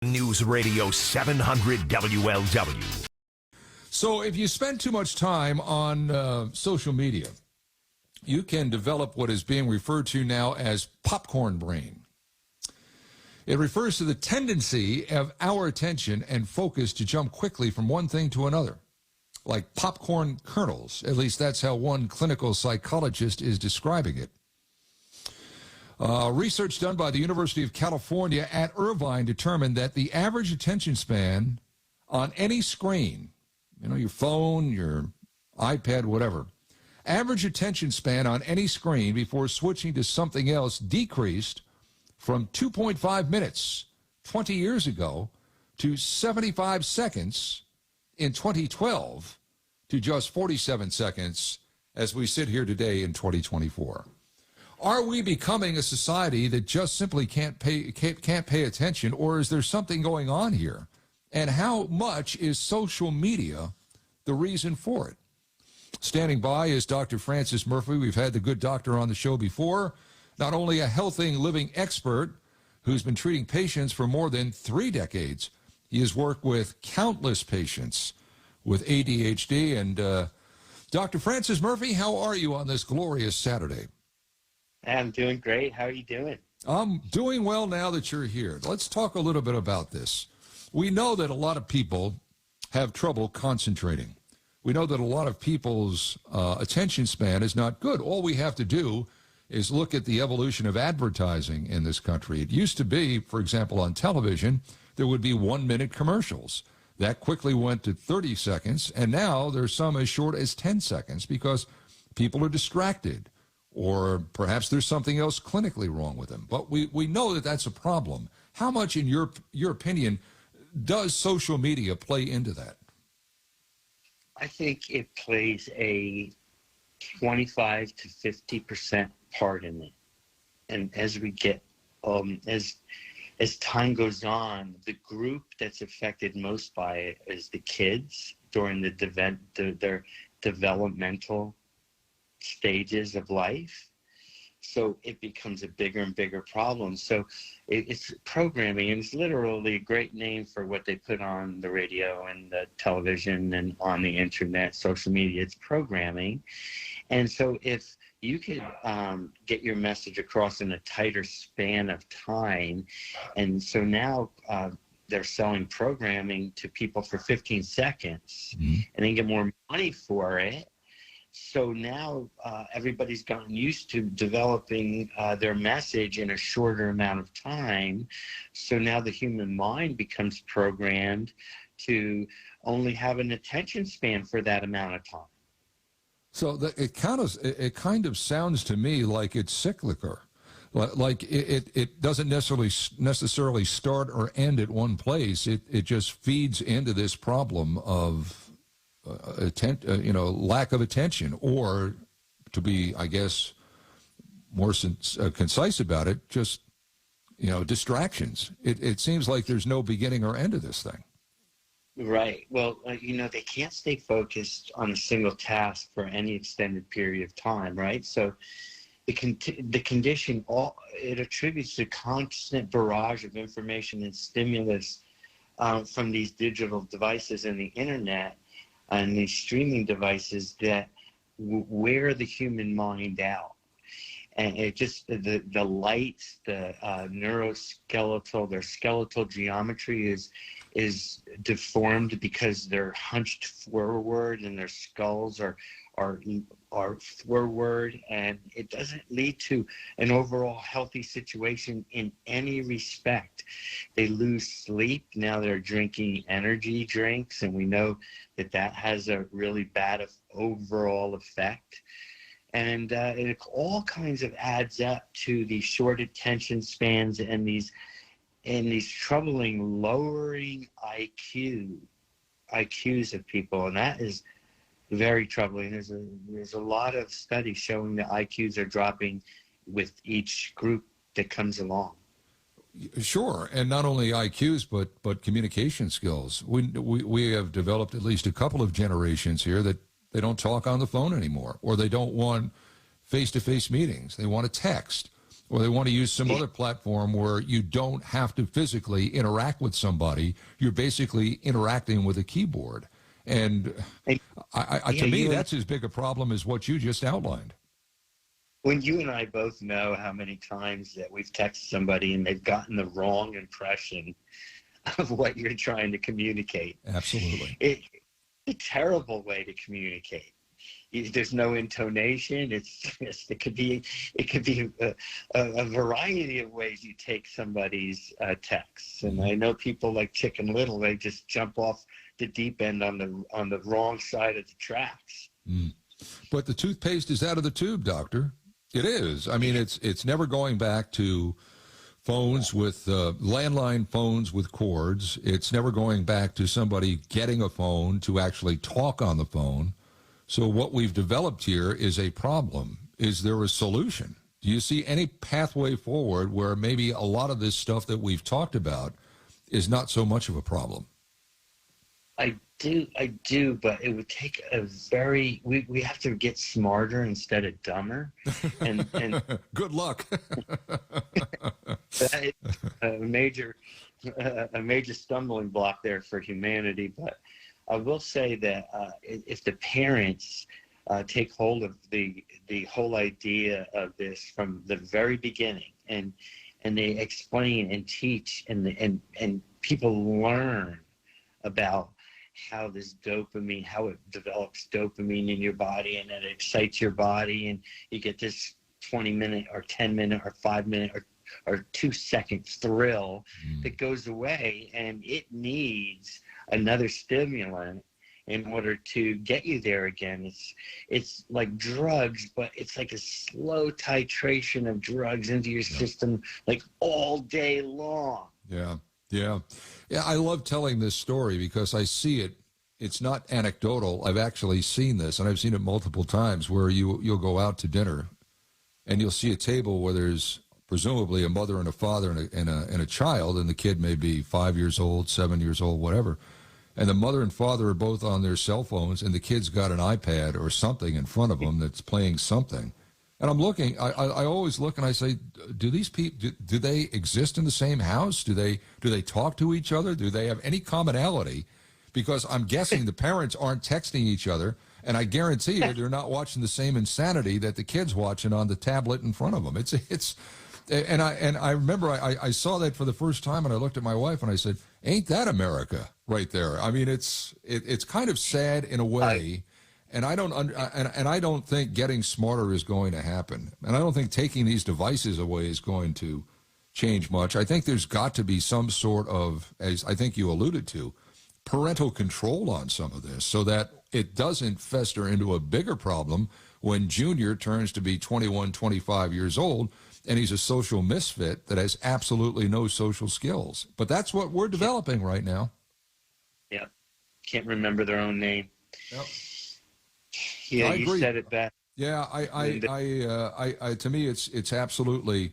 News Radio 700 WLW. So if you spend too much time on social media, you can develop what is being referred to now as popcorn brain. It refers to the tendency of our attention and focus to jump quickly from one thing to another, like popcorn kernels. At least that's how one clinical psychologist is describing it. Research done by the University of California at Irvine determined that the average attention span on any screen, your phone, your iPad, whatever, average attention span on any screen before switching to something else decreased from 2.5 minutes 20 years ago to 75 seconds in 2012 to just 47 seconds as we sit here today in 2024. Are we becoming a society that just simply can't pay attention, or is there something going on here? And how much is social media the reason for it? Standing by is Dr. Francis Murphy. We've had the good doctor on the show before. Not only a healthy living expert who's been treating patients for more than 3 decades, he has worked with countless patients with ADHD. And Dr. Francis Murphy, how are you on this glorious Saturday? I'm doing great. How are you doing? I'm doing well now that you're here. Let's talk a little bit about this. We know that a lot of people have trouble concentrating. We know that a lot of people's attention span is not good. All we have to do is look at the evolution of advertising in this country. It used to be, for example, on television, there would be 1-minute commercials. That quickly went to 30 seconds, and now there's some as short as 10 seconds because people are distracted. Or perhaps there's something else clinically wrong with them. But we know that that's a problem. How much, in your opinion, does social media play into that? I think it plays a 25 to 50% part in it. And as we get, as time goes on, the group that's affected most by it is the kids during their developmental stages of life. So it becomes a bigger and bigger problem. So it's programming, and it's literally a great name for what they put on the radio and the television and on the internet, social media. It's programming. And so if you could get your message across in a tighter span of time, and so now they're selling programming to people for 15 seconds, and they get more money for it. So now everybody's gotten used to developing their message in a shorter amount of time. So now the human mind becomes programmed to only have an attention span for that amount of time. So it kind of sounds to me like it's cyclical. Like it doesn't necessarily start or end at one place. It just feeds into this problem of lack of attention, or to be, I guess, more concise about it, just, distractions. It seems like there's no beginning or end to this thing. Right. Well, they can't stay focused on a single task for any extended period of time, right? So the condition, it attributes to constant barrage of information and stimulus from these digital devices and the internet and these streaming devices that wear the human mind out. And it just, the lights, the neuroskeletal, their skeletal geometry is deformed because they're hunched forward and their skulls are forward, and it doesn't lead to an overall healthy situation in any respect. They lose sleep. Now they're drinking energy drinks, and we know that has a really bad overall effect. And it all kinds of adds up to these short attention spans and these troubling lowering IQs of people, and that is very troubling. There's a lot of studies showing that IQs are dropping with each group that comes along. Sure, and not only IQs, but communication skills. We have developed at least a couple of generations here that they don't talk on the phone anymore, or they don't want face-to-face meetings. They want to text, Or they want to use some other platform where you don't have to physically interact with somebody. You're basically interacting with a keyboard. And to me, that's as big a problem as what you just outlined. When you and I both know how many times that we've texted somebody and they've gotten the wrong impression of what you're trying to communicate. Absolutely. It's a terrible way to communicate. There's no intonation. It could be a variety of ways you take somebody's text. And I know people like Chicken Little, they just jump off the deep end on the wrong side of the tracks. Mm. But the toothpaste is out of the tube, Doctor. It is. I mean, it's never going back to phones with landline phones with cords. It's never going back to somebody getting a phone to actually talk on the phone. So what we've developed here is a problem. Is there a solution? Do you see any pathway forward where maybe a lot of this stuff that we've talked about is not so much of a problem? I do, but it would take we have to get smarter instead of dumber. And good luck. That is a major stumbling block there for humanity. But I will say that if the parents take hold of the whole idea of this from the very beginning, and they explain and teach, and people learn about how this dopamine, how it develops dopamine in your body, and it excites your body, and you get this 20-minute or 10-minute or 5-minute or 2-second thrill that goes away, and it needs another stimulant in order to get you there again. It's like drugs, but it's like a slow titration of drugs into your system, like all day long. Yeah, I love telling this story because I see it. It's not anecdotal. I've actually seen this, and I've seen it multiple times where you'll go out to dinner, and you'll see a table where there's presumably a mother and a father and a child, and the kid may be 5 years old, 7 years old, whatever. And the mother and father are both on their cell phones, and the kid's got an iPad or something in front of them that's playing something. And I'm looking, I always look and I say, do these people, do they exist in the same house? Do they talk to each other? Do they have any commonality? Because I'm guessing the parents aren't texting each other, and I guarantee you they're not watching the same insanity that the kid's watching on the tablet in front of them. And I remember I saw that for the first time, and I looked at my wife and I said, ain't that America right there? I mean, it's kind of sad in a way. And I don't think getting smarter is going to happen. And I don't think taking these devices away is going to change much. I think there's got to be some sort of, as I think you alluded to, parental control on some of this so that it doesn't fester into a bigger problem when Junior turns to be 21, 25 years old and he's a social misfit that has absolutely no social skills. But that's what we're developing right now. Yeah. Can't remember their own name. Yep. Yeah, I agree. You said it best. Yeah, I to me, it's absolutely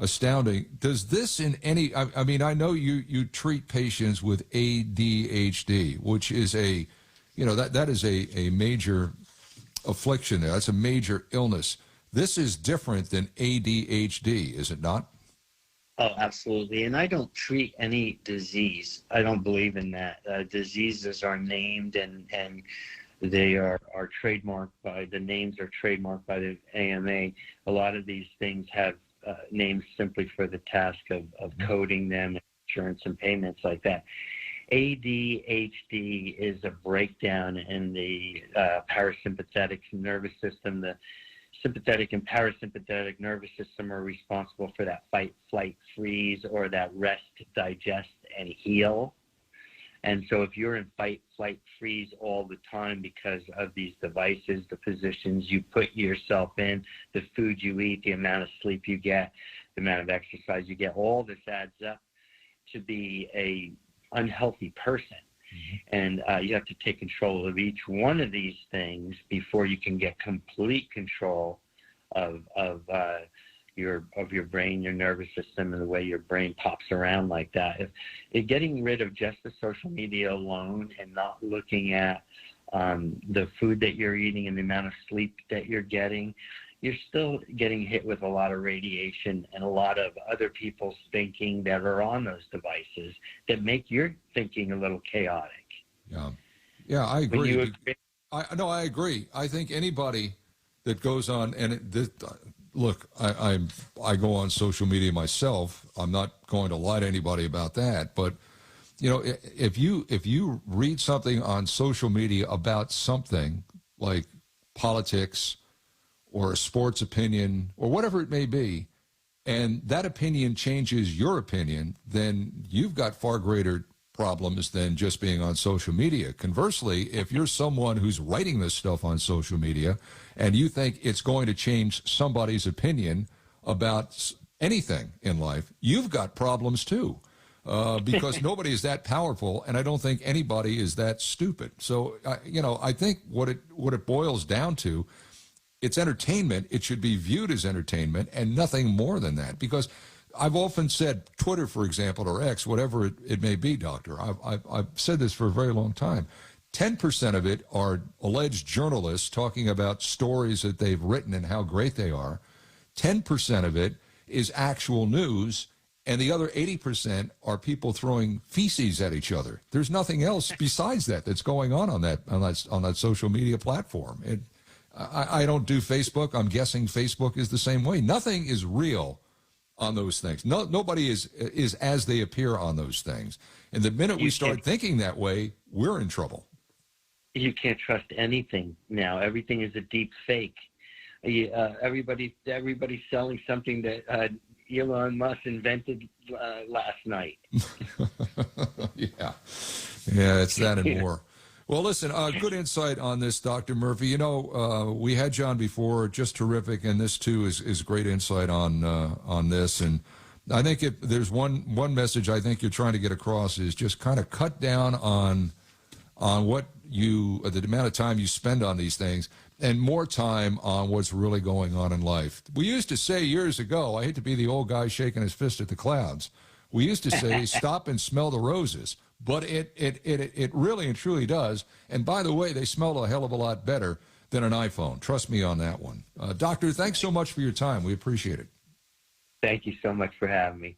astounding. Does this in any? I mean, I know you treat patients with ADHD, which is that is a major affliction. That's a major illness. This is different than ADHD, is it not? Oh, absolutely. And I don't treat any disease. I don't believe in that. Diseases are named and they are trademarked by, the names are trademarked by the AMA. A lot of these things have names simply for the task of coding them, insurance and payments like that. ADHD is a breakdown in the parasympathetic nervous system. The sympathetic and parasympathetic nervous system are responsible for that fight, flight, freeze, or that rest, digest, and heal. And so if you're in fight, flight, freeze all the time because of these devices, the positions you put yourself in, the food you eat, the amount of sleep you get, the amount of exercise you get, all this adds up to be a unhealthy person. And you have to take control of each one of these things before you can get complete control of your brain, your nervous system, and the way your brain pops around like that. If getting rid of just the social media alone and not looking at the food that you're eating and the amount of sleep that you're getting, you're still getting hit with a lot of radiation and a lot of other people's thinking that are on those devices that make your thinking a little chaotic. Yeah, I agree. Would you agree? I agree. I think anybody that goes on, and look, I go on social media myself. I'm not going to lie to anybody about that, but you know, if you read something on social media about something like politics or a sports opinion or whatever it may be, and that opinion changes your opinion, then you've got far greater problems than just being on social media. Conversely, if you're someone who's writing this stuff on social media and you think it's going to change somebody's opinion about anything in life, you've got problems too. Because nobody is that powerful, and I don't think anybody is that stupid. So, I think what it boils down to, it's entertainment. It should be viewed as entertainment and nothing more than that. Because I've often said, Twitter, for example, or X, whatever it may be, Doctor, I've said this for a very long time. 10% of it are alleged journalists talking about stories that they've written and how great they are. 10% of it is actual news. And the other 80% are people throwing feces at each other. There's nothing else besides that's going on that social media platform. I don't do Facebook. I'm guessing Facebook is the same way. Nothing is real on those things. Nobody is as they appear on those things. And the minute we start thinking that way, we're in trouble. You can't trust anything now. Everything is a deep fake. Everybody's selling something that Elon Musk invented last night. Yeah, it's that and more. Well, listen, good insight on this, Dr. Murphy. We had John before, just terrific, and this too is great insight on this. And I think there's one message I think you're trying to get across is just kind of cut down on what the amount of time you spend on these things, and more time on what's really going on in life. We used to say years ago, I hate to be the old guy shaking his fist at the clouds, we used to say, stop and smell the roses. But it really and truly does. And by the way, they smell a hell of a lot better than an iPhone. Trust me on that one. Doctor, thanks so much for your time. We appreciate it. Thank you so much for having me.